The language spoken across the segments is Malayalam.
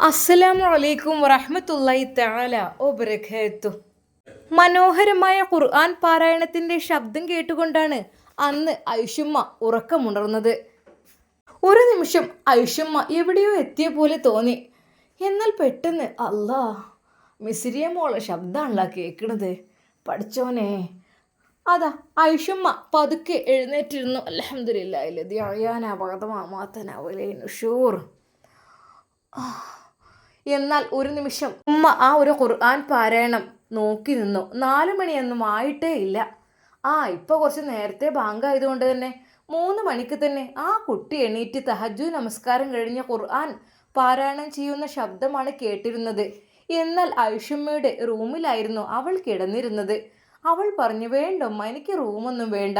അസ്സലാമു അലൈക്കും വറഹ്മത്തുള്ളാഹി തആല വബറകാതുഹു. മനോഹരമായ ഖുർആൻ പാരായണത്തിന്റെ ശബ്ദം കേട്ടുകൊണ്ടാണ് അന്ന് ഐഷുമ്മ ഉറക്കമുണർന്നത്. ഒരു നിമിഷം ഐഷുമ്മ എവിടെയോ എത്തിയ പോലെ തോന്നി. എന്നാൽ പെട്ടെന്ന് അല്ലാ, മിസ്രിയ മോളെ ശബ്ദമാണല്ലോ കേൾക്കണത്. പഠിച്ചോനെ. അതാ ഐഷുമ്മ പതുക്കെ എഴുന്നേറ്റിരുന്നു. അൽഹംദുലില്ലാഹി ലദി അഹ്യാനാ ബഅദ മാ അമാതനാ വഇലൈഹി നുശൂർ. എന്നാൽ ഒരു നിമിഷം ഉമ്മ ആ ഒരു ഖുർആൻ പാരായണം നോക്കി നിന്നു. 4 മണിയൊന്നും ആയിട്ടേ ഇല്ല. ഇപ്പൊ കുറച്ച് നേരത്തെ ബാങ്കായതുകൊണ്ട് തന്നെ 3 മണിക്ക് തന്നെ ആ കുട്ടി എണീറ്റ് തഹജ്ജുദ് നമസ്കാരം കഴിഞ്ഞ ഖുർആൻ പാരായണം ചെയ്യുന്ന ശബ്ദമാണ് കേട്ടിരുന്നത്. എന്നാൽ ഐഷുമ്മയുടെ റൂമിലായിരുന്നു അവൾ കിടന്നിരുന്നത്. അവൾ പറഞ്ഞു, വേണ്ട ഉമ്മ, എനിക്ക് റൂമൊന്നും വേണ്ട,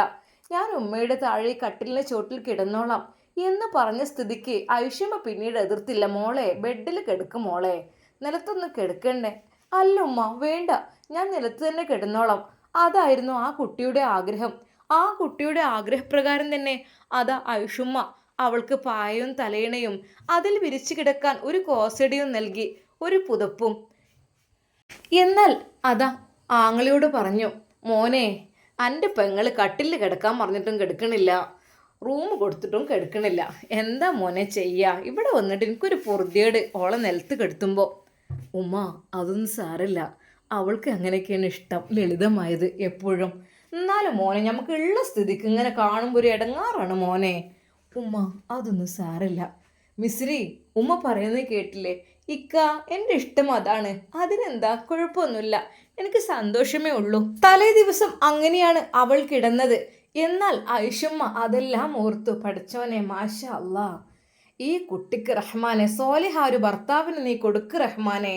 ഞാൻ ഉമ്മയുടെ താഴെ കട്ടിലിന്റെ ചോട്ടിൽ കിടന്നോളാം എന്ന് പറഞ്ഞ സ്ഥിതിക്ക് ഐഷുമ്മ പിന്നീട് എതിർത്തില്ല. മോളെ, ബെഡിൽ കിടക്കും മോളെ, നിലത്തൊന്നും കിടക്കണ്ടേ. അല്ല ഉമ്മ, വേണ്ട, ഞാൻ നിലത്ത് തന്നെ കിടന്നോളാം. അതായിരുന്നു ആ കുട്ടിയുടെ ആഗ്രഹം. ആ കുട്ടിയുടെ ആഗ്രഹപ്രകാരം തന്നെ അതാ ഐഷുമ്മ അവൾക്ക് പായയും തലയിണയും അതിൽ വിരിച്ചു കിടക്കാൻ ഒരു കോസടിയും നൽകി, ഒരു പുതപ്പും. എന്നാൽ അതാ ആങ്ങളയോട് പറഞ്ഞു, മോനെ, എൻ്റെ പെങ്ങള് കട്ടിലിൽ കിടക്കാൻ പറഞ്ഞിട്ടും കിടക്കണില്ല, റൂം കൊടുത്തിട്ടും കിടക്കണില്ല. എന്താ മോനെ ചെയ്യുക? ഇവിടെ വന്നിട്ട് എനിക്കൊരു പൊറുതിയേട് ഓളെ നിലത്ത് കെടുത്തുമ്പോൾ. ഉമ്മ, അതൊന്നും സാരല്ല, അവൾക്ക് അങ്ങനെയൊക്കെയാണ് ഇഷ്ടം, ലളിതമായത് എപ്പോഴും. എന്നാലും മോനെ, നമുക്ക് ഉള്ള സ്ഥിതിക്ക് ഇങ്ങനെ കാണുമ്പോൾ ഒരു ഇടങ്ങാറാണ് മോനെ. ഉമ്മ, അതൊന്നും സാരല്ല. മിസ്രി, ഉമ്മ പറയുന്നത് കേട്ടില്ലേ? ഇക്ക, എൻ്റെ ഇഷ്ടം അതാണ്, അതിനെന്താ, കുഴപ്പമൊന്നുമില്ല, എനിക്ക് സന്തോഷമേ ഉള്ളൂ. തലേ ദിവസം അങ്ങനെയാണ് അവൾ കിടന്നത്. എന്നാൽ ഐഷുമ്മ അതെല്ലാം ഓർത്തു. പഠിച്ചോനെ, മാഷാ അല്ലാ, ഈ കുട്ടിക്ക് റഹ്മാനെ, സോലിഹ ഒരു ഭർത്താവിന് നീ കൊടുക്ക് റഹ്മാനെ.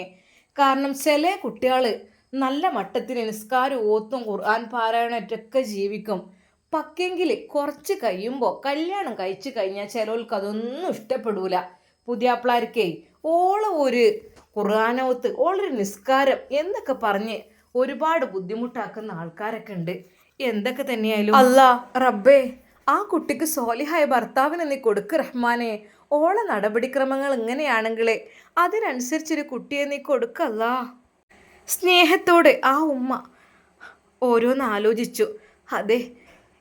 കാരണം ചില കുട്ടികൾ നല്ല മട്ടത്തിന് നിസ്കാരം ഓത്തും ഖുർആൻ പാരായണറ്റൊക്കെ ജീവിക്കും. പക്ഷെങ്കിൽ കുറച്ച് കഴിയുമ്പോൾ കല്യാണം കഴിച്ചു കഴിഞ്ഞാൽ ചിലർക്ക് അതൊന്നും ഇഷ്ടപ്പെടൂല. പുതിയാപ്പിളാർക്കേ ഒരു ഖുർആനോത്ത്, ഓളൊരു നിസ്കാരം എന്നൊക്കെ പറഞ്ഞ് ഒരുപാട് ബുദ്ധിമുട്ടാക്കുന്ന ആൾക്കാരൊക്കെ ഉണ്ട്. എന്തൊക്കെ തന്നെയായാലും അല്ലാ റബ്ബേ, ആ കുട്ടിക്ക് സോലിഹായ ഭർത്താവിന് നീ കൊടുക്ക് റഹ്മാനെ. ഓള നടപടിക്രമങ്ങൾ ഇങ്ങനെയാണെങ്കിലേ അതിനനുസരിച്ചൊരു കുട്ടിയെ നീ കൊടുക്കല്ലാ. സ്നേഹത്തോടെ ആ ഉമ്മ ഓരോന്ന് ആലോചിച്ചു. അതെ.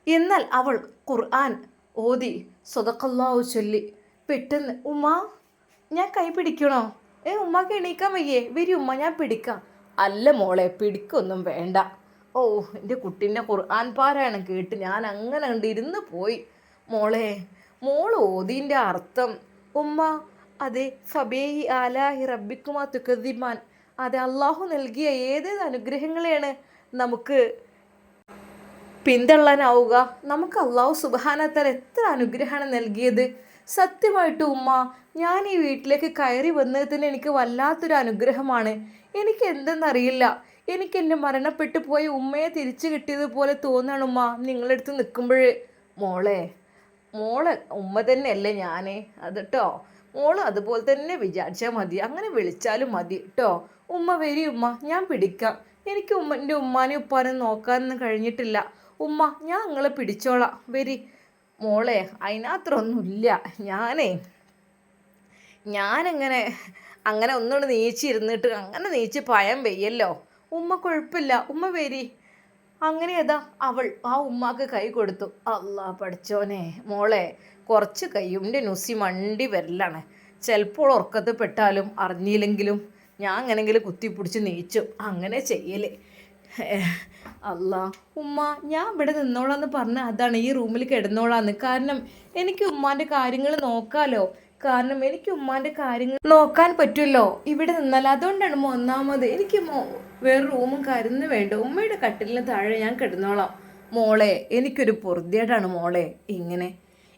എന്നാൽ അവൾ ഖുർആൻ ഓതി സ്വദഖല്ലാഹു ചൊല്ലി. പെട്ടെന്ന്, ഉമ്മ, ഞാൻ കൈ പിടിക്കണോ? ഉമ്മക്ക് എണീക്കാൻ വയ്യേ? വരി ഉമ്മ, ഞാൻ പിടിക്കാം. അല്ല മോളെ, പിടിക്കൊന്നും വേണ്ട. എൻ്റെ കുട്ടീൻ്റെ ഖുർആൻ പാരായണം കേട്ട് ഞാൻ അങ്ങനെ കണ്ട് ഇരുന്ന് പോയി. മോള് ഓതിൻ്റെ അർത്ഥം ഉമ്മ, അതെ, ഫബേഹി ആലാഹി റബ്ബിക്കുമാ തുകദ്ദിബാൻ. അതെ, അള്ളാഹു നൽകിയ ഏതേത് അനുഗ്രഹങ്ങളെയാണ് നമുക്ക് പിന്തള്ളാനാവുക? നമുക്ക് അള്ളാഹു സുബ്ഹാനഹു വ തആല എത്ര അനുഗ്രഹമാണ് നൽകിയത്. സത്യമായിട്ടും ഉമ്മ, ഞാൻ ഈ വീട്ടിലേക്ക് കയറി വന്നത് തന്നെ എനിക്ക് വല്ലാത്തൊരു അനുഗ്രഹമാണ്. എനിക്ക് എന്തെന്നറിയില്ല, എനിക്ക് എൻ്റെ മരണപ്പെട്ടു പോയ ഉമ്മയെ തിരിച്ചു കിട്ടിയതുപോലെ തോന്നണം ഉമ്മ നിങ്ങളടുത്ത് നിൽക്കുമ്പോൾ. മോളെ ഉമ്മ തന്നെയല്ലേ ഞാൻ, അത് കേട്ടോ. മോള് അതുപോലെ തന്നെ വിചാരിച്ചാൽ മതി, അങ്ങനെ വിളിച്ചാലും മതി കേട്ടോ. ഉമ്മ വരി ഉമ്മ, ഞാൻ പിടിക്കാം. എനിക്ക് എൻ്റെ ഉമ്മാനും ഉപ്പാനും നോക്കാനൊന്നും കഴിഞ്ഞിട്ടില്ല. ഉമ്മ, ഞാൻ നിങ്ങളെ പിടിച്ചോളാം, വരി. മോളെ, അതിനകത്തൊന്നുമില്ല, അങ്ങനെ ഒന്നുകൊണ്ട് നീച്ചിരുന്നിട്ട് അങ്ങനെ നീച്ച് പായാൻ വയ്യല്ലോ. ഉമ്മ കുഴപ്പമില്ല, ഉമ്മ വരി. അങ്ങനെ അതാ അവൾ ആ ഉമ്മാക്ക് കൈ കൊടുത്തു. അല്ലാ പഠിച്ചോനെ, മോളെ, കുറച്ച് കൈയുടെ നുസി മണ്ടി വരലാണ്. ചിലപ്പോൾ ഉറക്കത്ത് പെട്ടാലും അറിഞ്ഞില്ലെങ്കിലും ഞാൻ എങ്ങനെങ്കിലും കുത്തിപ്പിടിച്ച് നീച്ചു, അങ്ങനെ ചെയ്യല്. അല്ലാ ഉമ്മ, ഞാൻ ഇവിടെ നിന്നോളാന്ന് പറഞ്ഞ അതാണ്, ഈ റൂമിൽ കിടന്നോളാന്ന്. കാരണം എനിക്ക് ഉമ്മാൻ്റെ കാര്യങ്ങൾ നോക്കാലോ. കാരണം എനിക്ക് ഉമ്മാൻ്റെ കാര്യങ്ങൾ നോക്കാൻ പറ്റുമല്ലോ ഇവിടെ നിന്നാൽ. അതുകൊണ്ടാണ് ഒന്നാമത് എനിക്ക് വേറെ റൂമും കാര്യമൊന്നും വേണ്ട. ഉമ്മയുടെ കട്ടിലിന് താഴെ ഞാൻ കിടന്നോളാം. മോളെ, എനിക്കൊരു പൊറുതിയേടാണ് മോളെ ഇങ്ങനെ.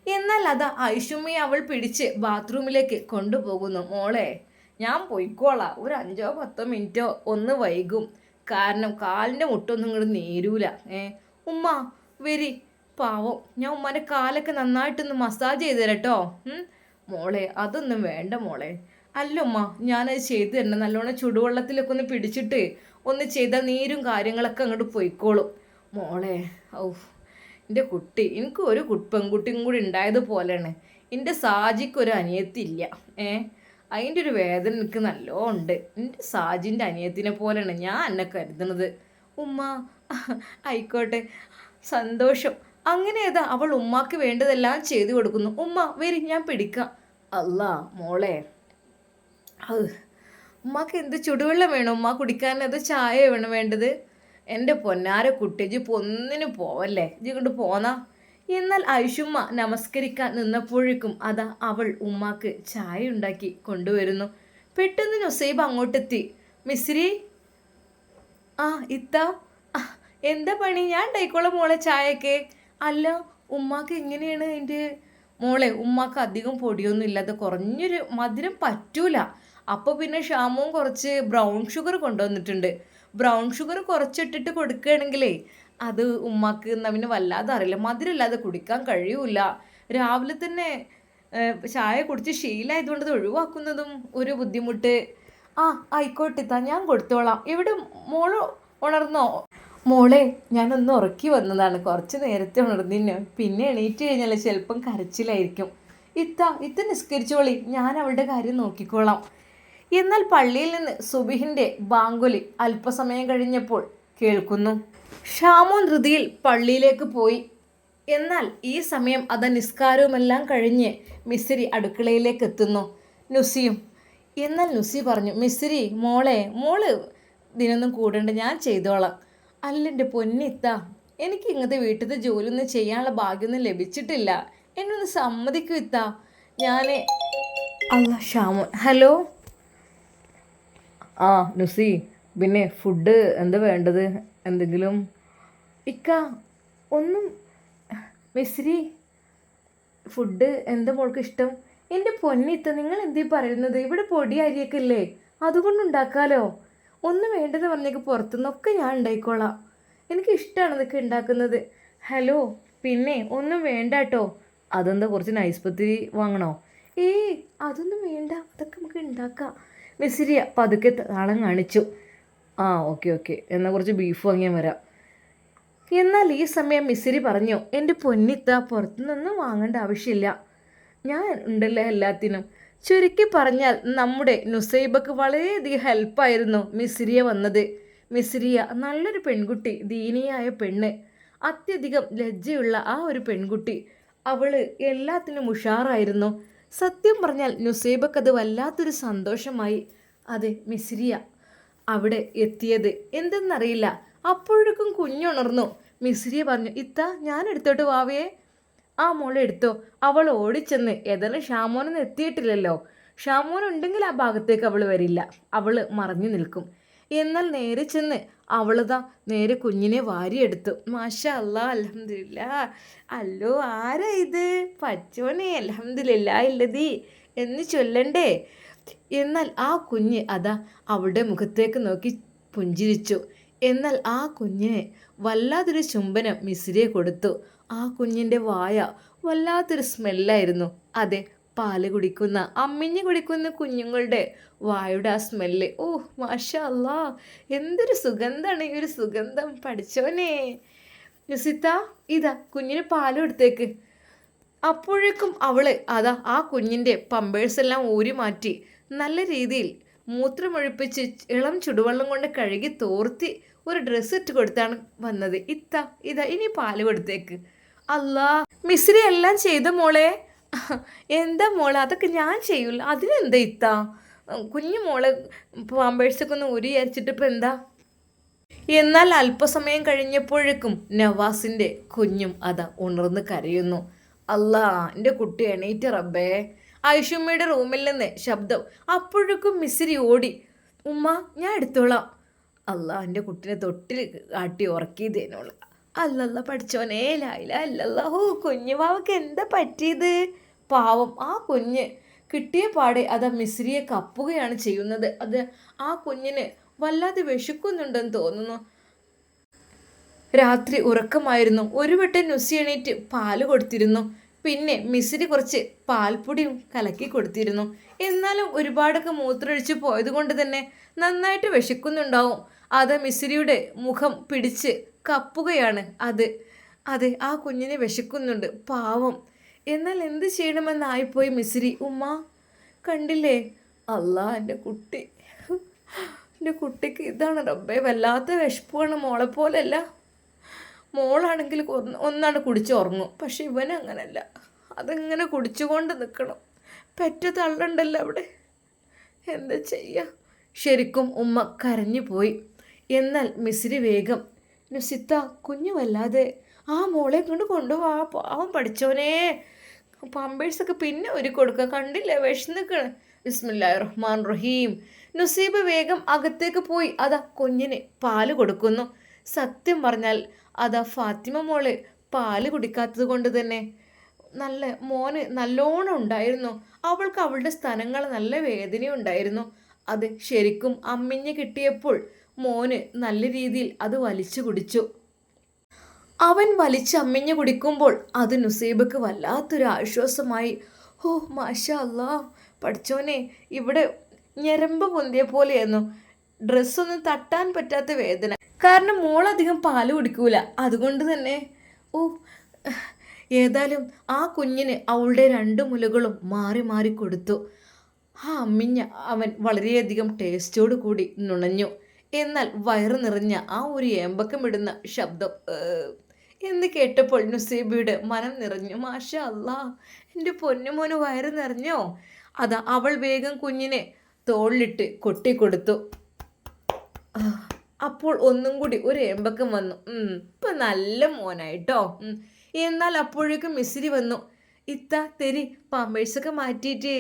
എന്നാൽ അതാ ഐഷുമ്മയെ അവൾ പിടിച്ച് ബാത്റൂമിലേക്ക് കൊണ്ടുപോകുന്നു. മോളെ, ഞാൻ പോയിക്കോളാം, ഒരു 5-10 മിനിറ്റോ ഒന്ന് വൈകും, കാരണം കാലിൻ്റെ മുട്ടൊന്നും ഇങ്ങോട്ട് നേരൂല. ഉമ്മ വരി, പാവം, ഞാൻ ഉമ്മാൻ്റെ കാലൊക്കെ നന്നായിട്ടൊന്ന് മസാജ് ചെയ്ത് തരാം കേട്ടോ. മോളെ, അതൊന്നും വേണ്ട മോളെ. അല്ല ഉമ്മ, ഞാനത് ചെയ്തു തരണം. നല്ലോണം ചുടുവെള്ളത്തിലൊക്കെ ഒന്ന് പിടിച്ചിട്ട് ഒന്ന് ചെയ്താൽ നീരും കാര്യങ്ങളൊക്കെ അങ്ങോട്ട് പോയിക്കോളും. മോളെ, എൻ്റെ കുട്ടി, എനിക്ക് ഒരു പെൺകുട്ടിയും കൂടി ഉണ്ടായതുപോലെയാണ്. എൻ്റെ സാജിക്കൊരു അനിയത്തില്ല. അതിൻ്റെ ഒരു വേദന എനിക്ക് നല്ലോണം ഉണ്ട്. എൻ്റെ സാജിൻ്റെ അനിയത്തിനെ പോലെയാണ് ഞാൻ എന്നെ കരുതുന്നത്. ഉമ്മ ആയിക്കോട്ടെ, സന്തോഷം. അങ്ങനെ ഏതാ അവൾ ഉമ്മാക്ക് വേണ്ടതെല്ലാം ചെയ്തു കൊടുക്കുന്നു. ഉമ്മ വരി, ഞാൻ പിടിക്കാം. അല്ലാ മോളെ, ഉമ്മാക്ക് എന്ത് ചുടുവെള്ളം വേണം ഉമ്മ കുടിക്കാൻ? അത് ചായ വേണം വേണ്ടത്? എൻ്റെ പൊന്നാര കുട്ടി, ഇജിപ്പോൾ ഒന്നിനും പോവല്ലേ, ഇജി കൊണ്ട് പോന്നാ. എന്നാൽ ഐഷുമ്മ നമസ്കരിക്കാൻ നിന്നപ്പോഴേക്കും അതാ അവൾ ഉമ്മാക്ക് ചായ ഉണ്ടാക്കി കൊണ്ടുവരുന്നു. പെട്ടെന്ന് നുസൈബ അങ്ങോട്ടെത്തി. മിസ്രി, ആ ഇത്ത, എന്താ പണി? ഞാൻ ഉണ്ടായിക്കോളാം മോളെ ചായയൊക്കെ. അല്ല ഉമ്മാക്ക് എങ്ങനെയാണ് എൻ്റെ മോളെ? ഉമ്മാക്ക് അധികം പൊടിയൊന്നും ഇല്ലാതെ കുറഞ്ഞൊരു മധുരം പറ്റൂല. അപ്പോൾ പിന്നെ ഷാമുവും കുറച്ച് ബ്രൗൺ ഷുഗർ കൊണ്ടുവന്നിട്ടുണ്ട്. ബ്രൗൺ ഷുഗർ കുറച്ചിട്ടിട്ട് കൊടുക്കുകയാണെങ്കിലേ അത് ഉമ്മാക്ക് പിന്നെ വല്ലാതെ അറിയില്ല, മധുരമില്ലാതെ കുടിക്കാൻ കഴിയൂല. രാവിലെ തന്നെ ചായ കുടിച്ച് ശീലമായതുകൊണ്ട് അത് ഒഴിവാക്കുന്നതും ഒരു ബുദ്ധിമുട്ട്. ആ ആയിക്കോട്ടെ താ, ഞാൻ കൊടുത്തോളാം. ഇവിടെ മോള് ഉണർന്നോ? മോളെ, ഞാനൊന്ന് ഉറക്കി വന്നതാണ്, കുറച്ച് നേരത്തെ ഉണർന്നിന്. പിന്നെ എണീറ്റ് കഴിഞ്ഞാൽ ചിലപ്പം കരച്ചിലായിരിക്കും. ഇത്ത നിസ്കരിച്ചോളി, ഞാൻ അവളുടെ കാര്യം നോക്കിക്കോളാം. എന്നാൽ പള്ളിയിൽ നിന്ന് സുബിഹിൻ്റെ ബാങ്കുലി അല്പസമയം കഴിഞ്ഞപ്പോൾ കേൾക്കുന്നു. ഷാമോൻ ധൃതിയിൽ പള്ളിയിലേക്ക് പോയി. എന്നാൽ ഈ സമയം നിസ്കാരവുമെല്ലാം കഴിഞ്ഞ് മിസ്രി അടുക്കളയിലേക്ക് എത്തുന്നു. നുസിയും. എന്നാൽ നുസി പറഞ്ഞു, മിസ്രി മോള് ഇതിനൊന്നും കൂടണ്ട, ഞാൻ ചെയ്തോളാം. അല്ലെൻ്റെ പൊന്നിത്ത, എനിക്ക് ഇങ്ങനത്തെ വീട്ടിലത്തെ ജോലിയൊന്നും ചെയ്യാനുള്ള ഭാഗ്യമൊന്നും ലഭിച്ചിട്ടില്ല, എന്നൊന്ന് സമ്മതിക്കും ഇത്ത. ഞാൻ അല്ല ഷാമോൻ. ഹലോ. ആ നുസി, പിന്നെ ഫുഡ് എന്താ വേണ്ടത്? എന്തെങ്കിലും? ഇക്ക ഒന്നും. മിസ്രി, ഫുഡ് എന്താ മോൾക്ക് ഇഷ്ടം? എൻ്റെ പൊന്നിത്ത, നിങ്ങൾ എന്തീ പറയുന്നത്? ഇവിടെ പൊടി അരിയൊക്കെ ഇല്ലേ, അതുകൊണ്ടുണ്ടാക്കാലോ. ഒന്നും വേണ്ടെന്ന് പറഞ്ഞേക്ക്, പുറത്തുനിന്നൊക്കെ ഞാൻ ഉണ്ടായിക്കോളാം. എനിക്ക് ഇഷ്ടമാണ് ഇതൊക്കെ ഉണ്ടാക്കുന്നത്. ഹലോ, പിന്നെ ഒന്നും വേണ്ട കേട്ടോ. അതെന്താ, കുറച്ച് നൈസ് പത്തിരി വാങ്ങണോ? അതൊന്നും വേണ്ട, അതൊക്കെ നമുക്ക് ഉണ്ടാക്കാം. മിസ്രിയ പതുക്കെ താളം കാണിച്ചു. ആ ഓക്കെ, എന്നാൽ കുറച്ച് ബീഫ് വാങ്ങിയാൽ വരാം. എന്നാൽ ഈ സമയം മിസ്രി പറഞ്ഞു, എൻ്റെ പൊന്നിത്ത, പുറത്തുനിന്നൊന്നും വാങ്ങേണ്ട ആവശ്യമില്ല, ഞാൻ ഉണ്ടല്ലോ എല്ലാത്തിനും. ചുരുക്കി പറഞ്ഞാൽ നമ്മുടെ നുസൈബക്ക് വളരെയധികം ഹെൽപ്പായിരുന്നു മിസ്രിയ വന്നത്. മിസ്രിയ നല്ലൊരു പെൺകുട്ടി, ദീനിയായ പെണ്ണ്, അത്യധികം ലജ്ജയുള്ള ആ ഒരു പെൺകുട്ടി. അവള് എല്ലാത്തിനും ഉഷാറായിരുന്നു. സത്യം പറഞ്ഞാൽ നുസൈബക്ക് അത് വല്ലാത്തൊരു സന്തോഷമായി. അതെ, മിസ്രിയ അവിടെ എത്തിയത് എന്തെന്നറിയില്ല. അപ്പോഴേക്കും കുഞ്ഞുണർന്നു. മിസ്രിയ പറഞ്ഞു, ഇത്ത ഞാൻ എടുത്തോട്ട് വാവേ. ആ മോളെ എടുത്തോ. അവൾ ഓടിച്ചെന്ന്, ഏതായാലും ഷാമോനൊന്നും എത്തിയിട്ടില്ലല്ലോ. ഷാമോൻ ഉണ്ടെങ്കിൽ ആ ഭാഗത്തേക്ക് അവൾ വരില്ല, അവൾ മറഞ്ഞു നിൽക്കും. എന്നാൽ നേരെ ചെന്ന് അവളിതാ നേരെ കുഞ്ഞിനെ വാരിയെടുത്തു. മാഷാ അല്ലാ, അൽഹംദുലില്ലാ. അല്ലോ, ആരാ ഇത്? പച്ചോനെ, അൽഹംദുലില്ലാ ഇല്ലതി എന്ന് ചൊല്ലണ്ടേ? എന്നാൽ ആ കുഞ്ഞ് അവളുടെ മുഖത്തേക്ക് നോക്കി പുഞ്ചിരിച്ചു. എന്നാൽ ആ കുഞ്ഞിനെ വല്ലാത്തൊരു ചുംബനം മിസ്രിയെ കൊടുത്തു. ആ കുഞ്ഞിൻ്റെ വായ വല്ലാത്തൊരു സ്മെല്ലായിരുന്നു. അതെ, പാല് കുടിക്കുന്ന, അമ്മിഞ്ഞ് കുടിക്കുന്ന കുഞ്ഞുങ്ങളുടെ വായുടെ ആ സ്മെല്ല്. ഓ മാഷാ അല്ലാ, എന്തൊരു സുഗന്ധമാണ് ഈ ഒരു സുഗന്ധം, പഠിച്ചോനെ. നുസിത്ത, കുഞ്ഞിന് പാലും എടുത്തേക്ക്. അപ്പോഴേക്കും അവള് ആ കുഞ്ഞിൻ്റെ പമ്പേഴ്സ് എല്ലാം ഊരി മാറ്റി നല്ല രീതിയിൽ മൂത്രമൊഴിപ്പിച്ച് ഇളം ചുടുവെള്ളം കൊണ്ട് കഴുകി തോർത്തി ഒരു ഡ്രസ്സ് ഇട്ട് കൊടുത്താണ് വന്നത്. ഇനി പാല് കൊടുത്തേക്ക്. അല്ലാ, മിസ്രി എല്ലാം ചെയ്ത മോളെ. എന്താ മോളെ, അതൊക്കെ ഞാൻ ചെയ്യൂല, അതിനെന്താ കുഞ്ഞു മോളെ പാമ്പേഴ്സൊക്കെ ഒന്ന് ഊരി അരിച്ചിട്ട് ഇപ്പം എന്താ? എന്നാൽ അല്പസമയം കഴിഞ്ഞപ്പോഴേക്കും നവാസിൻ്റെ കുഞ്ഞും ഉണർന്ന് കരയുന്നു. അല്ലാ, എൻ്റെ കുട്ടി എണീറ്റ് റബ്ബേ. ഐഷുമ്മയുടെ റൂമിൽ നിന്ന് ശബ്ദം. അപ്പോഴേക്കും മിസ്രി ഓടി. ഉമ്മ, ഞാൻ എടുത്തോളാം. അല്ലാ, എൻ്റെ കുട്ടിനെ തൊട്ടിൽ കാട്ടി ഉറക്കിയതേനോള്. അല്ലല്ല പഠിച്ചോനേ, ലായില അല്ലല്ല. കുഞ്ഞുവാവക്ക് എന്താ പറ്റിയത്? പാവം ആ കുഞ്ഞ് കിട്ടിയ പാടെ മിസ്രിയെ കപ്പുകയാണ് ചെയ്യുന്നത്. ആ കുഞ്ഞിന് വല്ലാതെ വിശക്കുന്നുണ്ടെന്ന് തോന്നുന്നു. രാത്രി ഉറക്കമായിരുന്നു. ഒരു വട്ടം നുസി എണീറ്റ് പാല് കൊടുത്തിരുന്നു. പിന്നെ മിസ്രി കുറച്ച് പാൽപ്പൊടിയും കലക്കി കൊടുത്തിരുന്നു. എന്നാലും ഒരുപാടൊക്കെ മൂത്രമൊഴിച്ച് പോയത് കൊണ്ട് തന്നെ നന്നായിട്ട് വിശക്കുന്നുണ്ടാവും. മിസ്രിയുടെ മുഖം പിടിച്ച് കപ്പുകയാണ്. അതെ, ആ കുഞ്ഞിനെ വിശക്കുന്നുണ്ട്, പാവം. എന്നാൽ എന്ത് ചെയ്യണമെന്നായിപ്പോയി മിസ്രി. ഉമ്മ കണ്ടില്ലേ, അല്ലാ എൻ്റെ കുട്ടിക്ക് ഇതാണ് റബ്ബേ, വല്ലാത്ത വിശപ്പാണ്. മോളെ പോലെയല്ല. മോളാണെങ്കിൽ ഒന്നാണ് കുടിച്ചുറങ്ങും, പക്ഷെ ഇവനങ്ങനല്ല. അതിങ്ങനെ കുടിച്ചുകൊണ്ട് നിൽക്കണം. പെറ്റ തള്ളുണ്ടല്ലോ അവിടെ, എന്താ ചെയ്യുക. ശരിക്കും ഉമ്മ കരഞ്ഞു പോയി. എന്നാൽ മിസ്രി വേഗം, നുസിത്ത കുഞ്ഞു വല്ലാതെ ആ മോളെ കൊണ്ടുപോവാ, പാവം പഠിച്ചോനെ, പാമ്പേഴ്സൊക്കെ പിന്നെ ഒരു കൊടുക്കുക, കണ്ടില്ലേ വിശന്നിക്കണ്. ബിസ്മില്ലാഹിർ റഹ്മാൻ റഹീം. നുസീബ് വേഗം അകത്തേക്ക് പോയി അതാ കുഞ്ഞിന് പാല് കൊടുക്കുന്നു. സത്യം പറഞ്ഞാൽ അതാ ഫാത്തിമ മോള് പാല് കുടിക്കാത്തത് കൊണ്ട് തന്നെ നല്ല മോന് നല്ലോണം ഉണ്ടായിരുന്നു. അവൾക്ക് അവളുടെ സ്ഥലങ്ങൾ നല്ല വേദനയുണ്ടായിരുന്നു. അത് ശരിക്കും അമ്മിഞ്ഞ് കിട്ടിയപ്പോൾ മോന് നല്ല രീതിയിൽ അത് വലിച്ചു കുടിച്ചു. അവൻ വലിച്ച് അമ്മിഞ്ഞ് കുടിക്കുമ്പോൾ അത് നുസൈബക്ക് വല്ലാത്തൊരു ആശ്വാസമായി. ഓ മാഷാ അല്ലാ, പഠിച്ചോനെ, ഇവിടെ ഞരമ്പ് പൊന്തിയ പോലെയായിരുന്നു. ഡ്രസ്സൊന്നും തട്ടാൻ പറ്റാത്ത വേദന. കാരണം മോളധികം പാല് കുടിക്കൂല, അതുകൊണ്ട് തന്നെ. ഓ, ഏതായാലും ആ കുഞ്ഞിന് അവളുടെ 2 മുലകളും മാറി മാറി കൊടുത്തു. ആ അമ്മിഞ്ഞ അവൻ വളരെയധികം ടേസ്റ്റോട് കൂടി നുണഞ്ഞു. എന്നാൽ വയറ് നിറഞ്ഞ ആ ഒരു ഏമ്പക്കമിടുന്ന ശബ്ദം എന്ന് കേട്ടപ്പോൾ നുസൈബയുടെ മനം നിറഞ്ഞു. മാഷാ അല്ലാ, എൻ്റെ പൊന്നുമോന് വയറ് നിറഞ്ഞോ. അതാ അവൾ വേഗം കുഞ്ഞിനെ തോളിലിട്ട് കൊട്ടിക്കൊടുത്തു. അപ്പോൾ ഒന്നും കൂടി ഒരു ഏമ്പക്കം വന്നു. ഇപ്പം നല്ല മോനായിട്ടോ. എന്നാൽ അപ്പോഴേക്കും മിസ്രി വന്നു. ഇത്ത തെരി, പാമ്പേഴ്സൊക്കെ മാറ്റിയിട്ട്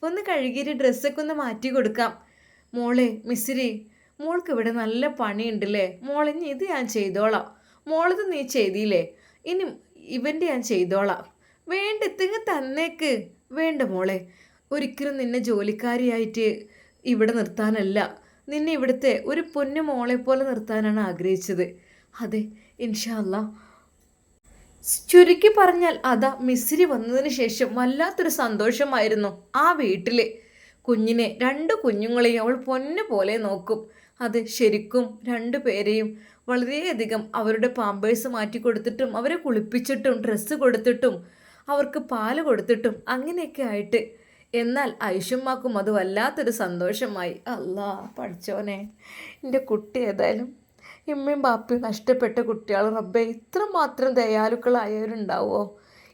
ഒന്ന് കഴുകിയിട്ട് ഡ്രസ്സൊക്കെ ഒന്ന് മാറ്റി കൊടുക്കാം. മോളെ മിസ്രി, മോൾക്ക് ഇവിടെ നല്ല പണിയുണ്ടല്ലേ മോളെ, ഇനി ഇത് ഞാൻ ചെയ്തോളാം. മോളത് നീ ചെയ്തില്ലേ, ഇനി ഇവൻ്റെ ഞാൻ ചെയ്തോളാം. വേണ്ട ഇത്തിങ്ങ് തന്നേക്ക്. വേണ്ട മോളെ, ഒരിക്കലും നിന്നെ ജോലിക്കാരിയായിട്ട് ഇവിടെ നിർത്താനല്ല, നിന്നെ ഇവിടുത്തെ ഒരു പൊന്നു മോളെ പോലെ നിർത്താനാണ് ആഗ്രഹിച്ചത്. അതെ, ഇൻഷാ അല്ലാ. ചുരുക്കി പറഞ്ഞാൽ അതാ മിസ്രി വന്നതിന് ശേഷം വല്ലാത്തൊരു സന്തോഷമായിരുന്നു ആ വീട്ടിൽ. കുഞ്ഞിനെ 2 കുഞ്ഞുങ്ങളെയും അവൾ പൊന്നു പോലെ നോക്കും. അത് ശരിക്കും 2 പേരെയും വളരെയധികം അവരുടെ പാമ്പേഴ്സ് മാറ്റി കൊടുത്തിട്ടും അവരെ കുളിപ്പിച്ചിട്ടും ഡ്രസ്സ് കൊടുത്തിട്ടും അവർക്ക് പാല് കൊടുത്തിട്ടും അങ്ങനെയൊക്കെ ആയിട്ട്. എന്നാൽ ഐഷുമ്മാക്കും അത് വല്ലാത്തൊരു സന്തോഷമായി. അല്ലാ പഠിച്ചോനെ, എൻ്റെ കുട്ടി ഏതായാലും ഇമ്മയും ബാപ്പയും നഷ്ടപ്പെട്ട കുട്ടികൾ റബ്ബേ, ഇത്രമാത്രം ദയാലുക്കളായവരുണ്ടാവുമോ.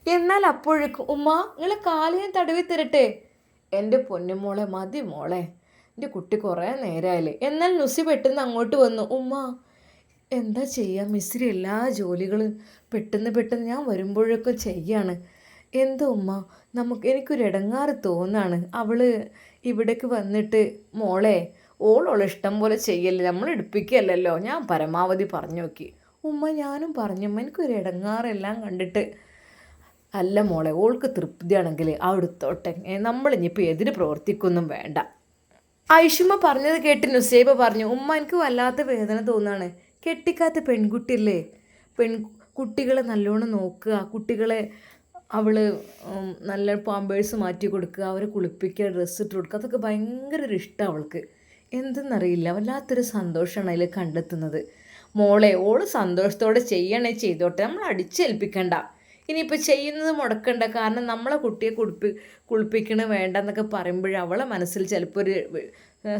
എന്നാൽ അപ്പോഴേക്കും ഉമ്മ, നിങ്ങളെ കാല് ഞാൻ തടവി തരട്ടെ. എൻ്റെ പൊന്നുമോളെ മതി മോളെ, എൻ്റെ കുട്ടി കുറേ നേരമായില്ലേ. എന്നാൽ നുസി പെട്ടെന്ന് അങ്ങോട്ട് വന്നു. ഉമ്മ എന്താ ചെയ്യുക, മിസ്രി എല്ലാ ജോലികളും പെട്ടെന്ന് ഞാൻ വരുമ്പോഴൊക്കെ ചെയ്യാണ്. എന്തോ ഉമ്മ, എനിക്കൊരു ഇടങ്ങാറ് തോന്നാണ്. അവൾ ഇവിടേക്ക് വന്നിട്ട് മോളെ, ഓളോളം ഇഷ്ടം പോലെ ചെയ്യല്ലേ, നമ്മൾ എടുപ്പിക്കുകയല്ലല്ലോ. ഞാൻ പരമാവധി പറഞ്ഞു നോക്കി. ഉമ്മ ഞാനും പറഞ്ഞു, എനിക്കൊരു ഇടങ്ങാറെല്ലാം കണ്ടിട്ട്. അല്ല മോളെ, ഓൾക്ക് തൃപ്തിയാണെങ്കിൽ അവിടുത്തോട്ടെ, നമ്മളിനിപ്പോൾ എതിര് പ്രവർത്തിക്കൊന്നും വേണ്ട. ഐഷുമ്മ പറഞ്ഞത് കേട്ട് നുസൈബ പറഞ്ഞു, ഉമ്മ എനിക്ക് വല്ലാത്ത വേദന തോന്നാണ്. കെട്ടിക്കാത്ത പെൺകുട്ടിയല്ലേ, കുട്ടികളെ നല്ലോണം നോക്കുക, കുട്ടികളെ അവൾ നല്ല പാമ്പേഴ്സ് മാറ്റി കൊടുക്കുക, അവരെ കുളിപ്പിക്കുക, ഡ്രസ്സ് ഇട്ട് കൊടുക്കുക, അതൊക്കെ ഭയങ്കര ഒരു ഇഷ്ടമാണ് അവൾക്ക്. എന്തെന്നറിയില്ല, വല്ലാത്തൊരു സന്തോഷമാണ് അതിൽ കണ്ടെത്തുന്നത്. മോളെ, ഓള് സന്തോഷത്തോടെ ചെയ്തോട്ടെ, നമ്മൾ അടിച്ചേൽപ്പിക്കണ്ട. ഇനിയിപ്പോൾ ചെയ്യുന്നത് മുടക്കണ്ട. കാരണം നമ്മളെ കുട്ടിയെ കുളിപ്പിക്കണ വേണ്ട എന്നൊക്കെ പറയുമ്പോൾ അവളെ മനസ്സിൽ ചിലപ്പോൾ ഒരു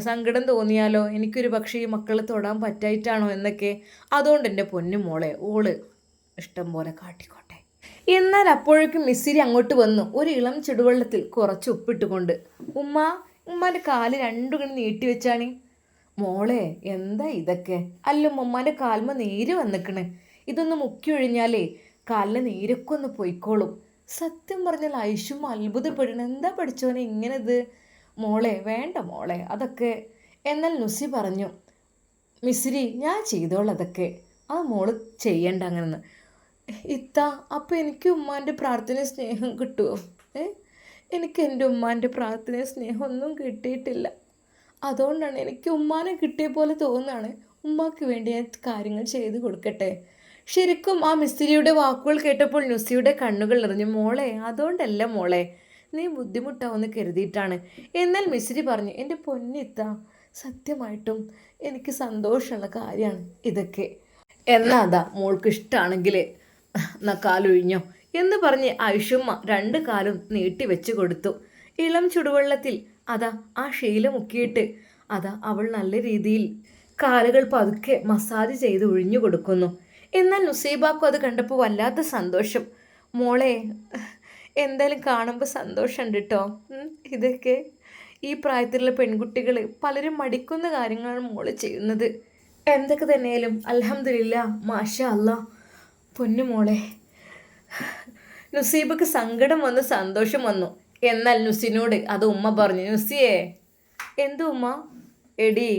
സങ്കടം തോന്നിയാലോ, എനിക്കൊരു പക്ഷേ ഈ മക്കളെ തൊടാൻ പറ്റായിട്ടാണോ എന്നൊക്കെ. അതുകൊണ്ട് എൻ്റെ പൊന്നു മോളെ, ഓള് ഇഷ്ടം പോലെ കാട്ടിക്കോട്ടെ. എന്നാൽ അപ്പോഴേക്കും മിസ്സിരി അങ്ങോട്ട് വന്നു, ഒരു ഇളം ചുടുവെള്ളത്തിൽ കുറച്ച് ഉപ്പിട്ടുകൊണ്ട്. ഉമ്മാൻ്റെ കാല് 2 കണി നീട്ടി വെച്ചാണ്. മോളെ എന്താ ഇതൊക്കെ. അല്ല ഉമ്മാൻ്റെ കാൽമ നീര് വന്നിക്കണ്, ഇതൊന്ന് മുക്കി ഒഴിഞ്ഞാലേ കാലിലെ നീരൊക്കെ ഒന്ന് പൊയ്ക്കോളും. സത്യം പറഞ്ഞാൽ ഐഷും അത്ഭുതപ്പെടണം, എന്താ പഠിച്ചോനെ ഇങ്ങനെത്. മോളെ വേണ്ട മോളെ അതൊക്കെ. എന്നാൽ നുസി പറഞ്ഞു, മിസ്രി ഞാൻ ചെയ്തോളാം അതൊക്കെ, ആ മോള് ചെയ്യണ്ട അങ്ങനെ. ഇത്ത, അപ്പോൾ എനിക്ക് ഉമ്മാൻ്റെ പ്രാർത്ഥന സ്നേഹം കിട്ടുമോ? എനിക്ക് എൻ്റെ ഉമ്മാൻ്റെ പ്രാർത്ഥന സ്നേഹം ഒന്നും കിട്ടിയിട്ടില്ല. അതുകൊണ്ടാണ് എനിക്ക് ഉമ്മാനെ കിട്ടിയ പോലെ തോന്നുകയാണ്. ഉമ്മാക്ക് വേണ്ടി ഞാൻ കാര്യങ്ങൾ ചെയ്ത് കൊടുക്കട്ടെ. ശരിക്കും ആ മിസ്ത്രിയുടെ വാക്കുകൾ കേട്ടപ്പോൾ നുസിയുടെ കണ്ണുകൾ നിറഞ്ഞു. മോളെ അതുകൊണ്ടല്ല മോളെ, നീ ബുദ്ധിമുട്ടാവുമെന്ന് കരുതിയിട്ടാണ്. എന്നാൽ മിസ്രി പറഞ്ഞു, എൻ്റെ പൊന്നിത്ത, സത്യമായിട്ടും എനിക്ക് സന്തോഷമുള്ള കാര്യമാണ് ഇതൊക്കെ. എന്നാൽ അതാ മോൾക്ക് ഇഷ്ടമാണെങ്കിൽ കാലൊഴിഞ്ഞോ എന്ന് പറഞ്ഞ് ഐഷുമ്മ 2 കാലും നീട്ടി വെച്ച് കൊടുത്തു. ഇളം ചുടുവെള്ളത്തിൽ അതാ ആ ശീല മുക്കിയിട്ട് അതാ അവൾ നല്ല രീതിയിൽ കാലുകൾ പതുക്കെ മസാജ് ചെയ്ത് ഒഴിഞ്ഞു കൊടുക്കുന്നു. എന്നാൽ നുസൈബാക്കും അത് കണ്ടപ്പോൾ വല്ലാത്ത സന്തോഷം. മോളെ, എന്തായാലും കാണുമ്പോൾ സന്തോഷമുണ്ട് കേട്ടോ. ഇതൊക്കെ ഈ പ്രായത്തിലുള്ള പെൺകുട്ടികൾ പലരും മടിക്കുന്ന കാര്യങ്ങളാണ് മോള് ചെയ്യുന്നത്. എന്തൊക്കെ തന്നെയാലും അൽഹംദുലില്ലാ, മാഷാ അല്ലാ. പൊന്നു മോളെ. നുസീബക്ക് സങ്കടം വന്നു, സന്തോഷം വന്നു. എന്നാൽ നുസിനോട് അത് ഉമ്മ പറഞ്ഞു. നുസിയേ, എന്തു ഉമ്മ? എടി,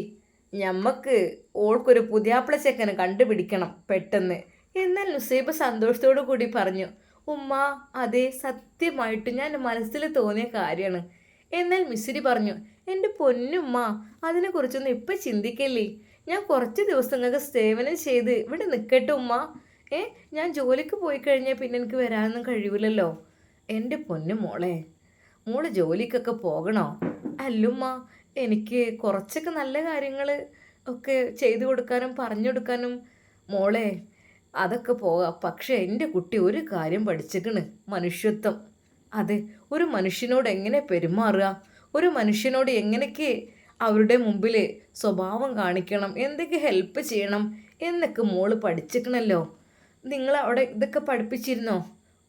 ഞമ്മക്ക് ഓൾക്കൊരു പുതിയാപ്പിള ചെക്കനെ കണ്ടുപിടിക്കണം പെട്ടെന്ന്. എന്നാൽ നുസൈബ സന്തോഷത്തോടു കൂടി പറഞ്ഞു, ഉമ്മ, അതെ, സത്യമായിട്ട് ഞാൻ മനസ്സിൽ തോന്നിയ കാര്യമാണ്. എന്നാൽ മിസ്സിരി പറഞ്ഞു, എൻ്റെ പൊന്നുമ്മ, അതിനെക്കുറിച്ചൊന്നും ഇപ്പം ചിന്തിക്കല്ലേ. ഞാൻ കുറച്ച് ദിവസങ്ങൾക്ക് സേവനം ചെയ്ത് ഇവിടെ നിൽക്കട്ടെ ഉമ്മ. ഞാൻ ജോലിക്ക് പോയി കഴിഞ്ഞാൽ പിന്നെ എനിക്ക് വരാനൊന്നും കഴിയൂലല്ലോ. എൻ്റെ പൊന്നു മോളെ, മോള് ജോലിക്കൊക്കെ പോകണോ? അല്ലുമ്മ, എനിക്ക് കുറച്ചൊക്കെ നല്ല കാര്യങ്ങൾ ഒക്കെ ചെയ്തു കൊടുക്കാനും പറഞ്ഞു കൊടുക്കാനും മോളെ അതൊക്കെ പോകാം. പക്ഷേ എൻ്റെ കുട്ടി ഒരു കാര്യം പഠിച്ചിക്കണ്, മനുഷ്യത്വം. അതെ, ഒരു മനുഷ്യനോട് എങ്ങനെ പെരുമാറുക, ഒരു മനുഷ്യനോട് എങ്ങനെയൊക്കെ അവരുടെ മുമ്പിൽ സ്വഭാവം കാണിക്കണം, എന്തൊക്കെ ഹെൽപ്പ് ചെയ്യണം എന്നൊക്കെ മോള് പഠിച്ചിക്കണല്ലോ. നിങ്ങൾ അവിടെ ഇതൊക്കെ പഠിപ്പിച്ചിരുന്നോ?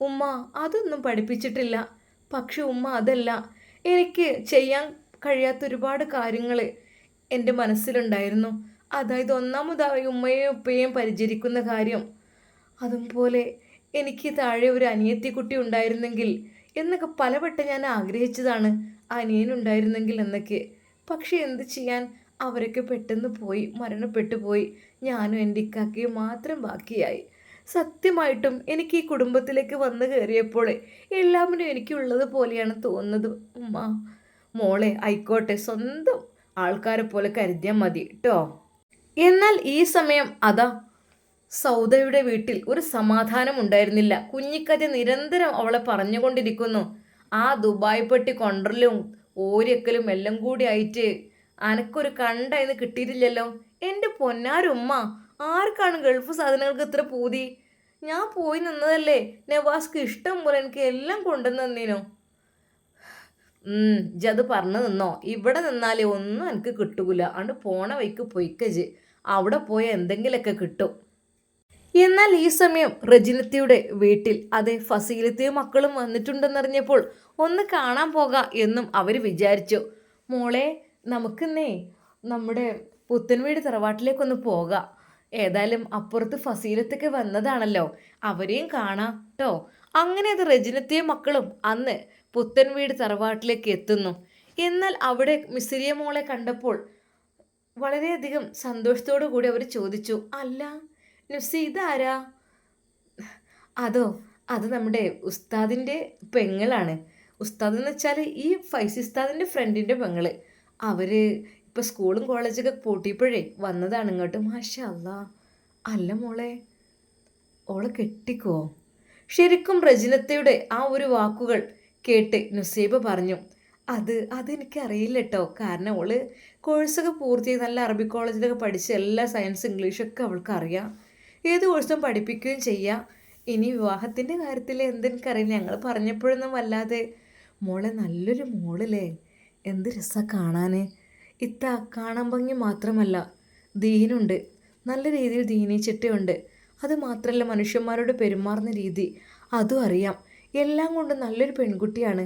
ഉമ്മ, അതൊന്നും പഠിപ്പിച്ചിട്ടില്ല. പക്ഷെ ഉമ്മ, അതല്ല, എനിക്ക് ചെയ്യാൻ കഴിയാത്ത ഒരുപാട് കാര്യങ്ങൾ എൻ്റെ മനസ്സിലുണ്ടായിരുന്നു. അതായത് ഒന്നാമതായി ഉമ്മയെയും ഉപ്പയെയും പരിചരിക്കുന്ന കാര്യം, അതുപോലെ എനിക്ക് താഴെ ഒരു അനിയത്തിക്കുട്ടി ഉണ്ടായിരുന്നെങ്കിൽ എന്നൊക്കെ പലവട്ടം ഞാൻ ആഗ്രഹിച്ചതാണ്, അനിയനുണ്ടായിരുന്നെങ്കിൽ എന്നൊക്കെ. പക്ഷെ എന്ത് ചെയ്യാൻ, അവരൊക്കെ പെട്ടെന്ന് പോയി, മരണപ്പെട്ടു പോയി. ഞാനും എൻ്റെ ഇക്കാക്കയും മാത്രം ബാക്കിയായി. സത്യമായിട്ടും എനിക്ക് ഈ കുടുംബത്തിലേക്ക് വന്നു കയറിയപ്പോൾ എല്ലാവരും എനിക്കുള്ളത് പോലെയാണ് തോന്നുന്നത് ഉമ്മ. മോളെ, ആയിക്കോട്ടെ, സ്വന്തം ആൾക്കാരെ പോലെ കരുതിയാൽ മതി കേട്ടോ. എന്നാൽ ഈ സമയം അതാ സൗദയുടെ വീട്ടിൽ ഒരു സമാധാനം ഉണ്ടായിരുന്നില്ല. കുഞ്ഞിക്കഥ നിരന്തരം അവളെ പറഞ്ഞുകൊണ്ടിരിക്കുന്നു. ആ ദുബായ് പെട്ടി കൊണ്ടരലും ഓരിയക്കലും എല്ലാം കൂടി ആയിട്ട് അനക്കൊരു കണ്ടായിന്ന് കിട്ടിയിട്ടില്ലല്ലോ. എൻ്റെ പൊന്നാരുമ്മ, ആർക്കാണ് ഗൾഫ് സാധനങ്ങൾക്ക് ഇത്ര പൂതി? ഞാൻ പോയി നിന്നതല്ലേ, നവാസ്ക്ക് ഇഷ്ടം പോലെ എനിക്ക് എല്ലാം കൊണ്ടുവന്ന് തന്നീനോ. ഇജത് പറഞ്ഞു നിന്നോ, ഇവിടെ നിന്നാലേ ഒന്നും എനിക്ക് കിട്ടൂല. അണ്ട് പോണ വഴിക്ക് പൊയ്ക്കജ്, അവിടെ പോയ എന്തെങ്കിലുമൊക്കെ കിട്ടും. എന്നാൽ ഈ സമയം റജിനത്തിയുടെ വീട്ടിൽ അതെ ഫസീലത്തെയും മക്കളും വന്നിട്ടുണ്ടെന്നറിഞ്ഞപ്പോൾ ഒന്ന് കാണാൻ പോകാം എന്നും അവർ വിചാരിച്ചു. മോളെ, നമുക്കിന്നേ നമ്മുടെ പുത്തൻവീട് തറവാട്ടിലേക്കൊന്ന് പോകാം. ഏതായാലും അപ്പുറത്ത് ഫസീലത്തൊക്കെ വന്നതാണല്ലോ, അവരെയും കാണാം കേട്ടോ. അങ്ങനെ അത് റജിനത്തെയും മക്കളും അന്ന് പുത്തൻവീട് തറവാട്ടിലേക്ക് എത്തുന്നു. എന്നാൽ അവിടെ മിസിരിയ മോളെ കണ്ടപ്പോൾ വളരെയധികം സന്തോഷത്തോടു കൂടി അവർ ചോദിച്ചു, അല്ല നുസി, ഇതാരാ? അതോ, അത് നമ്മുടെ ഉസ്താദിൻ്റെ പെങ്ങളാണ്. ഉസ്താദ് എന്ന് വെച്ചാൽ ഈ ഫൈസി ഉസ്താദിൻ്റെ ഫ്രണ്ടിൻ്റെ പെങ്ങള്. അവർ ഇപ്പോൾ സ്കൂളും കോളേജൊക്കെ പൂട്ടിയപ്പോഴേ വന്നതാണ് ഇങ്ങോട്ട്. മാഷാ അല്ലാ. അല്ല മോളെ, ഓളെ കെട്ടിക്കോ? ശരിക്കും റജിനത്തയുടെ ആ ഒരു വാക്കുകൾ കേട്ട് നുസൈബ പറഞ്ഞു, അതെനിക്കറിയില്ല കേട്ടോ. കാരണം അവള് കോഴ്സൊക്കെ പൂർത്തിയായി നല്ല അറബി കോളേജിലൊക്കെ പഠിച്ച് എല്ലാ സയൻസ് ഇംഗ്ലീഷൊക്കെ അവൾക്ക് അറിയാം. ഏത് കോഴ്സും പഠിപ്പിക്കുകയും ചെയ്യാം. ഇനി വിവാഹത്തിൻ്റെ കാര്യത്തിൽ എന്തെനിക്കറിയില്ല. ഞങ്ങൾ പറഞ്ഞപ്പോഴൊന്നും വല്ലാതെ. മോളെ, നല്ലൊരു മോളല്ലേ, എന്ത് രസമാണ് കാണാൻ. കാണാൻ ഭംഗി മാത്രമല്ല, ദീനുണ്ട്, നല്ല രീതിയിൽ ദീനിച്ചിട്ടുണ്ട്. അത് മാത്രമല്ല, മനുഷ്യന്മാരോട് പെരുമാറുന്ന രീതി അതും അറിയാം. എല്ലാം കൊണ്ടും നല്ലൊരു പെൺകുട്ടിയാണ്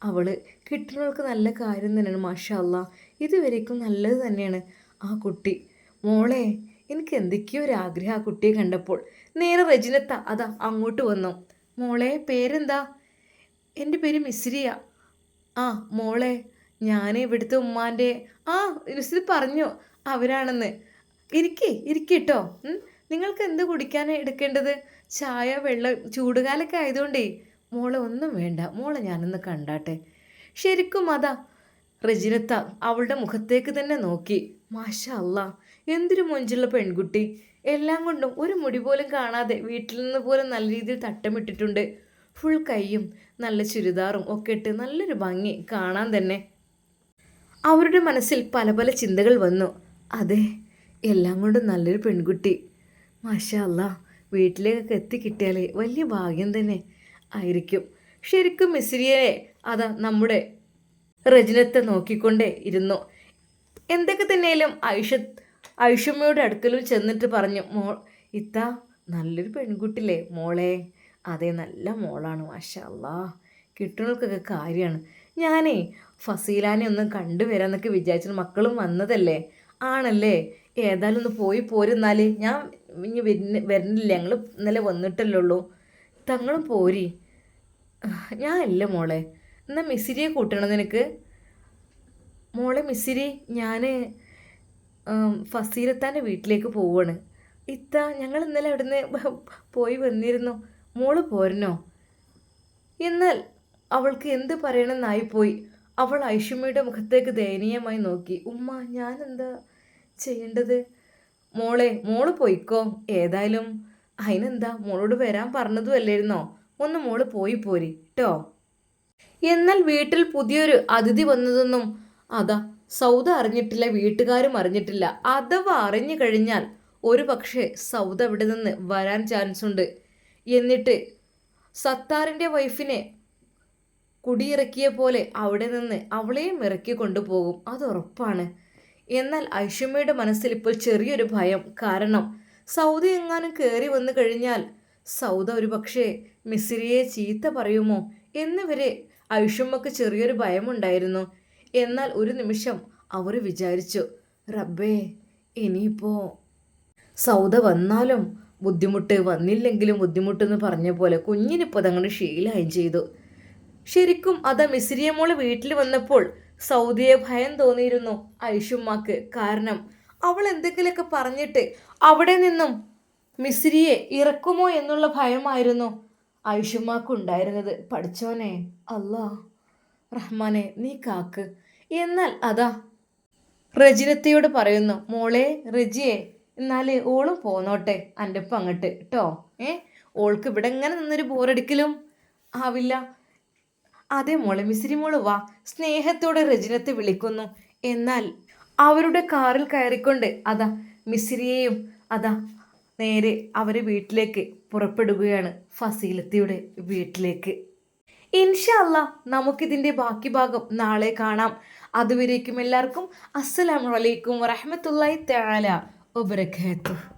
അവൾ. കിട്ടുന്നവൾക്ക് നല്ല കാര്യം തന്നെയാണ്. മാഷാ അല്ലാ, ഇതുവരേക്കും നല്ലത് തന്നെയാണ് ആ കുട്ടി. മോളെ, എനിക്ക് എന്തൊക്കെയോ ഒരു ആഗ്രഹം ആ കുട്ടിയെ കണ്ടപ്പോൾ. നേരെ റജിനത്ത അതാ അങ്ങോട്ട് വന്നു. മോളെ, പേരെന്താ? എൻ്റെ പേര് മിസ്രിയ. ആ മോളെ, ഞാൻ ഇവിടുത്തെ ഉമ്മാൻ്റെ ഇത് പറഞ്ഞു അവരാണെന്ന്. ഇരിക്കട്ടോ. നിങ്ങൾക്ക് എന്ത് കുടിക്കാൻ എടുക്കേണ്ടത്? ചായ, വെള്ളം? ചൂടുകാലൊക്കെ ആയതുകൊണ്ടേ മോളെ ഒന്നും വേണ്ട. മോളെ ഞാനൊന്ന് കണ്ടാട്ടെ. ശരിക്കും അതാ റജിനത്ത അവളുടെ മുഖത്തേക്ക് തന്നെ നോക്കി. മാഷാ അല്ലാ, എന്തൊരു മൊഞ്ചുള്ള പെൺകുട്ടി. എല്ലാം കൊണ്ടും ഒരു മുടി പോലും കാണാതെ വീട്ടിൽ നിന്ന് പോലും നല്ല രീതിയിൽ തട്ടമിട്ടിട്ടുണ്ട്. ഫുൾ കൈയും നല്ല ചുരിദാറും ഒക്കെ ഇട്ട് നല്ലൊരു ഭംഗി കാണാൻ തന്നെ. അവരുടെ മനസ്സിൽ പല പല ചിന്തകൾ വന്നു. അതെ, എല്ലാം കൊണ്ടും നല്ലൊരു പെൺകുട്ടി. മാഷാ അല്ലാ, വീട്ടിലേക്കൊക്കെ എത്തിക്കിട്ടിയാലേ വലിയ ഭാഗ്യം തന്നെ ആയിരിക്കും. ശരിക്കും മിസ്രിയെ അതാ നമ്മുടെ റജിനത്തെ നോക്കിക്കൊണ്ടേ ഇരുന്നു. എന്തൊക്കെ തന്നെയാലും ഐഷമ്മയുടെ അടുക്കലും ചെന്നിട്ട് പറഞ്ഞു, ഇത്ത നല്ലൊരു പെൺകുട്ടില്ലേ മോളെ? അതെ, നല്ല മോളാണ്, മാഷാ അല്ലാ, കിട്ടുന്നവർക്കൊക്കെ കാര്യമാണ്. ഞാനേ ഫസീലാനെ ഒന്ന് കണ്ടുവരാന്നൊക്കെ വിചാരിച്ചു, മക്കളും വന്നതല്ലേ. ആണല്ലേ, ഏതായാലും ഒന്ന് പോയി പോരുന്നാൽ. ഞാൻ ഇനി വരുന്നില്ല, ഞങ്ങൾ ഇന്നലെ വന്നിട്ടല്ലേ ഉള്ളൂ. തങ്ങളും പോരി. ഞാൻ ഇല്ല മോളെ. എന്നാൽ മിസ്സിരിയെ കൂട്ടണം നിനക്ക്. മോളെ മിസ്സിരി, ഞാൻ ഫസീലത്താൻ്റെ വീട്ടിലേക്ക് പോവാണ്. ഇത്ത ഞങ്ങൾ ഇന്നലെ അവിടുന്ന് പോയി വന്നിരുന്നു. മോള് പോരണോ? എന്നാൽ അവൾക്ക് എന്ത് പറയണമെന്നായിപ്പോയി. അവൾ ഐഷമ്മയുടെ മുഖത്തേക്ക് ദയനീയമായി നോക്കി. ഉമ്മ, ഞാൻ എന്താ ചെയ്യേണ്ടത്? മോള് പോയിക്കോ. ഏതായാലും അതിനെന്താ, മോളോട് വരാൻ പറഞ്ഞതും അല്ലായിരുന്നോ? ഒന്ന് മോള് പോയി പോരി കേട്ടോ. എന്നാൽ വീട്ടിൽ പുതിയൊരു അതിഥി വന്നതൊന്നും സൗദ അറിഞ്ഞിട്ടില്ല, വീട്ടുകാരും അറിഞ്ഞിട്ടില്ല. അഥവാ അറിഞ്ഞു കഴിഞ്ഞാൽ ഒരു പക്ഷേ സൗദ അവിടെ നിന്ന് വരാൻ ചാൻസ് ഉണ്ട്. എന്നിട്ട് സത്താറിൻ്റെ വൈഫിനെ കുടിയിറക്കിയ പോലെ അവിടെ നിന്ന് അവളെയും ഇറക്കി കൊണ്ടുപോകും, അതുറപ്പാണ്. എന്നാൽ ഐഷമ്മയുടെ മനസ്സിൽ ഇപ്പോൾ ചെറിയൊരു ഭയം. കാരണം സൗദ എങ്ങാനും കയറി വന്നു കഴിഞ്ഞാൽ സൗദ ഒരു പക്ഷേ മിസ്സിരിയെ ചീത്ത പറയുമോ എന്നിവരെ ഐഷമ്മക്ക് ചെറിയൊരു ഭയമുണ്ടായിരുന്നു. എന്നാൽ ഒരു നിമിഷം അവർ വിചാരിച്ചു, റബ്ബേ, ഇനിയിപ്പോൾ സൗദ വന്നാലും ബുദ്ധിമുട്ട്, വന്നില്ലെങ്കിലും ബുദ്ധിമുട്ടെന്ന് പറഞ്ഞ പോലെ കുഞ്ഞിനിപ്പോൾ അതങ്ങനെ ശീലമായും ചെയ്തു. ശരിക്കും മിസ്സിരിയ മോള് വീട്ടിൽ വന്നപ്പോൾ സൗദിയെ ഭയം തോന്നിയിരുന്നു ഐഷുമ്മക്ക്. കാരണം അവൾ എന്തെങ്കിലുമൊക്കെ പറഞ്ഞിട്ട് അവിടെ നിന്നും മിസ്സിരിയെ ഇറക്കുമോ എന്നുള്ള ഭയമായിരുന്നു ഐഷുമ്മക്ക് ഉണ്ടായിരുന്നത്. പഠിച്ചോനെ അല്ലാ റഹ്മാനെ, നീ കാക്ക്. എന്നാൽ റജിനത്തയോട് പറയുന്നു, മോളെ റജിയെ, എന്നാൽ ഓളും പോന്നോട്ടെ എൻ്റെ ഒപ്പം അങ്ങോട്ട് കേട്ടോ. ഓൾക്ക് ഇവിടെ ഇങ്ങനെ നിന്നൊരു ബോറടിക്കലും ആവില്ല. അതെ മോളെ, മിസ്സിരി മോള് വാ. സ്നേഹത്തോടെ റജിനത്തെ വിളിക്കുന്നു. എന്നാൽ അവരുടെ കാറിൽ കയറിക്കൊണ്ട് മിസ്സിരിയെയും നേരെ അവരെ വീട്ടിലേക്ക് പുറപ്പെടുകയാണ്, ഫസീലത്തയുടെ വീട്ടിലേക്ക്. ഇൻഷാ അല്ലാ നമുക്കിതിൻ്റെ ബാക്കി ഭാഗം നാളെ കാണാം. അതുവരേക്കും എല്ലാവർക്കും അസ്സലാമു അലൈക്കും വറഹ്മത്തുള്ളാഹി തആല വബറകാതുഹു.